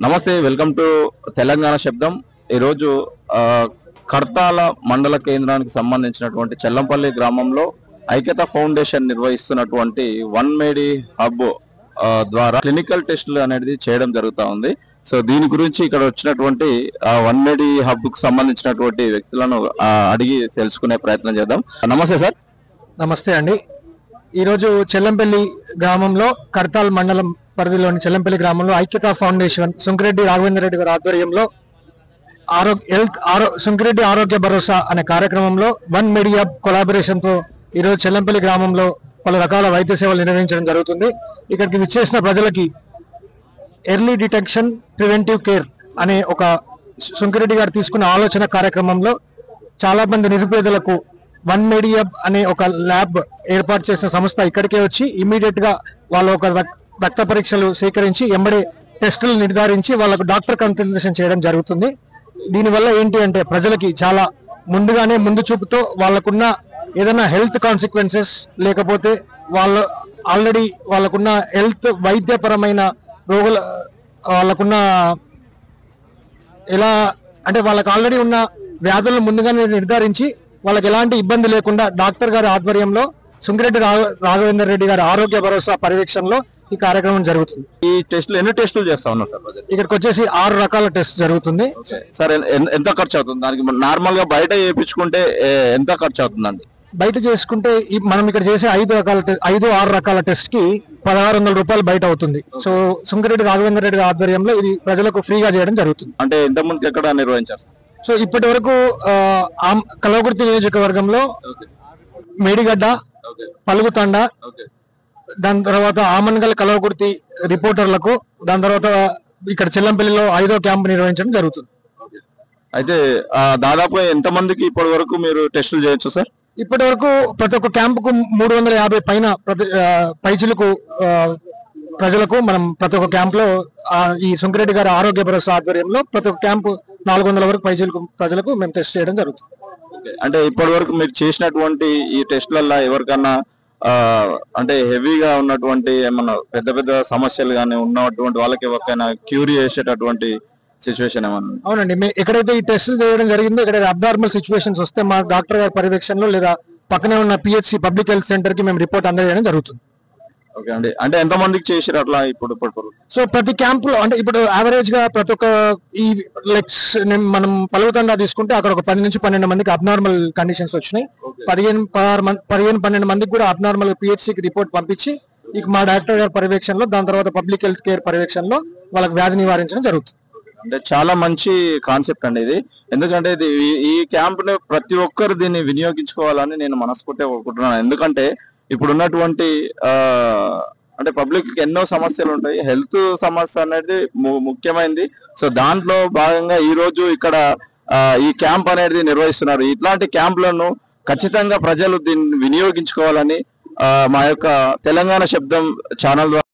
నమస్తే, welcome to Telangana శబ్దం. ఈరోజు కర్తాల మండల కేంద్రానికి సంబంధించినటువంటి చెల్లంపల్లి గ్రామంలో ఐక్యత ఫౌండేషన్ నిర్వహిస్తున్నటువంటి వన్ మేడి హబ్ ద్వారా క్లినికల్ టెస్టులు అనేది చేయడం జరుగుతూ ఉంది. సో దీని గురించి ఇక్కడ వచ్చినటువంటి వన్ మేడి హబ్ కు సంబంధించినటువంటి వ్యక్తులను అడిగి తెలుసుకునే ప్రయత్నం చేద్దాం. నమస్తే సార్. నమస్తే అండి. ఈరోజు చెల్లంపల్లి గ్రామంలో కర్తాల్ మండలం పరిధిలోని చెల్లంపల్లి గ్రామంలో ఐక్యతా ఫౌండేషన్ సుంకిరెడ్డి రాఘవేంద్ర రెడ్డి గారి ఆధ్వర్యంలో సుంకిరెడ్డి ఆరోగ్య భరోసా అనే కార్యక్రమంలో వన్ మీడియా కొలాబరేషన్ తో ఈరోజు చెల్లంపల్లి గ్రామంలో పలు రకాల వైద్య సేవలు నిర్వహించడం జరుగుతుంది. ఇక్కడికి విచ్చేసిన ప్రజలకి ఎర్లీ డిటెక్షన్ ప్రివెంటివ్ కేర్ అనే ఒక సుంకిరెడ్డి గారు తీసుకున్న ఆలోచన కార్యక్రమంలో చాలా మంది నిరుపేదలకు వన్ మీడియా అనే ఒక ల్యాబ్ ఏర్పాటు చేసిన సంస్థ ఇక్కడికే వచ్చి ఇమీడియట్ గా వాళ్ళ ఒక రక్త పరీక్షలు సేకరించి ఎంబడే టెస్టులు నిర్ధారించి వాళ్ళకు డాక్టర్ కన్సల్టేషన్ చేయడం జరుగుతుంది. దీనివల్ల ఏంటి అంటే ప్రజలకి చాలా ముందుగానే ముందు చూపుతో వాళ్ళకున్న ఏదైనా హెల్త్ కాన్సిక్వెన్సెస్ లేకపోతే ఆల్రెడీ వాళ్ళకున్న హెల్త్ వైద్యపరమైన రోగుల వాళ్ళకున్న ఎలా అంటే వాళ్ళకి ఆల్రెడీ ఉన్న వ్యాధులను ముందుగానే నిర్ధారించి వాళ్ళకి ఎలాంటి ఇబ్బంది లేకుండా డాక్టర్ గారి ఆధ్వర్యంలో సుంకిరెడ్డి రాఘవేంద్ర రెడ్డి గారి ఆరోగ్య భరోసా పర్యవేక్షణలో ఈ కార్యక్రమం జరుగుతుంది. ఈ టెస్టులు ఎన్ని టెస్టులు చేస్తా ఉన్నారు సార్? ఇక్కడికి వచ్చేసి 6 రకాల టెస్ట్ జరుగుతుంది. సార్ ఎంత ఖర్చు అవుతుంది? దానికి నార్మల్ గా బయట చేయించుకుంటే ఎంత ఖర్చు అవుతుందండి? బయట చేసుకుంటే మనం ఇక్కడ చేసే 6 రకాల టెస్ట్ కి 1600 రూపాయలు బయట అవుతుంది. సో సుంకిరెడ్డి రాఘవేంద్ర రెడ్డి ఆధ్వర్యంలో ఇది ప్రజలకు ఫ్రీగా చేయడం జరుగుతుంది. అంటే ఇంత ముందుకు ఎక్కడ నిర్వహించారు? సో ఇప్పటి వరకు కలవకుర్తి నియోజకవర్గంలో మేడిగడ్డ, పలుగుతండ, దాని తర్వాత ఆమన్గల్ కలవకుర్తి రిపోర్టర్లకు, దాని తర్వాత ఇక్కడ చెల్లంపల్లిలో 5వ క్యాంప్ నిర్వహించడం జరుగుతుంది. అయితే దాదాపు ఎంత మందికి ఇప్పటి వరకు మీరు టెస్టులు చేయొచ్చు సార్? ఇప్పటి వరకు ప్రతి ఒక్క క్యాంపుకు 350 పైన పైచులకు ప్రజలకు మనం ప్రతి ఒక్క క్యాంప్ లో ఈ సుంకిరెడ్డి గారి ఆరోగ్య భరోసా ఆధ్వర్యంలో ప్రతి ఒక్క క్యాంపు 400 వరకు పైచులకు ప్రజలకు మేము టెస్ట్ చేయడం జరుగుతుంది. అంటే ఇప్పటి వరకు మీరు చేసినటువంటి ఈ టెస్ట్లల్లో ఎవరికన్నా అంటే హెవీగా ఉన్నటువంటి ఏమన్నా పెద్ద పెద్ద సమస్యలు కానీ ఉన్నటువంటి వాళ్ళకి ఎవరికైనా క్యూర్ చేసేటటువంటి సిచ్యువేషన్ ఏమన్నా? అవునండి, ఎక్కడైతే ఈ టెస్టులు చేయడం జరిగిందో ఇక్కడ అబ్నార్మల్ సిచ్యువేషన్స్ వస్తే మా డాక్టర్ గారి పర్యవేక్షణలో లేదా పక్కనే ఉన్న పిహెచ్సి పబ్లిక్ హెల్త్ సెంటర్ కి మేము రిపోర్ట్ అందజేయడం జరుగుతుంది. ఓకే అండి. అంటే ఎంత మందికి చేసారు అట్లా ఇప్పుడు? సో ప్రతి క్యాంప్ లో అంటే ఇప్పుడు యావరేజ్ గా ప్రతి ఒక్క ఈ లెక్స్ మనం పలుగుతండా తీసుకుంటే అక్కడ ఒక 10 నుంచి 12 మందికి అబ్నార్మల్ కండిషన్స్ వచ్చినాయి. 15-12 మందికి కూడా అబ్నార్మల్ పిహెచ్సికి రిపోర్ట్ పంపించి ఇక మా డాక్టర్ గారి పర్యవేక్షణలో దాని తర్వాత పబ్లిక్ హెల్త్ కేర్ పర్యవేక్షణలో వాళ్ళకి వ్యాధి నివారించడం జరుగుతుంది. అంటే చాలా మంచి కాన్సెప్ట్ అండి ఇది. ఎందుకంటే ఈ క్యాంప్ ని ప్రతి ఒక్కరు దీన్ని వినియోగించుకోవాలని నేను మనస్ఫూర్తిగా కోరుకుంటున్నాను. ఎందుకంటే ఇప్పుడు ఉన్నటువంటి అంటే పబ్లిక్ ఎన్నో సమస్యలు ఉంటాయి. హెల్త్ సమస్య అనేది ముఖ్యమైనది. సో దాంట్లో భాగంగా ఈ రోజు ఇక్కడ ఈ క్యాంప్ అనేది నిర్వహిస్తున్నారు. ఇట్లాంటి క్యాంపులను ఖచ్చితంగా ప్రజలు దీన్ని వినియోగించుకోవాలని మా యొక్క తెలంగాణ శబ్దం ఛానల్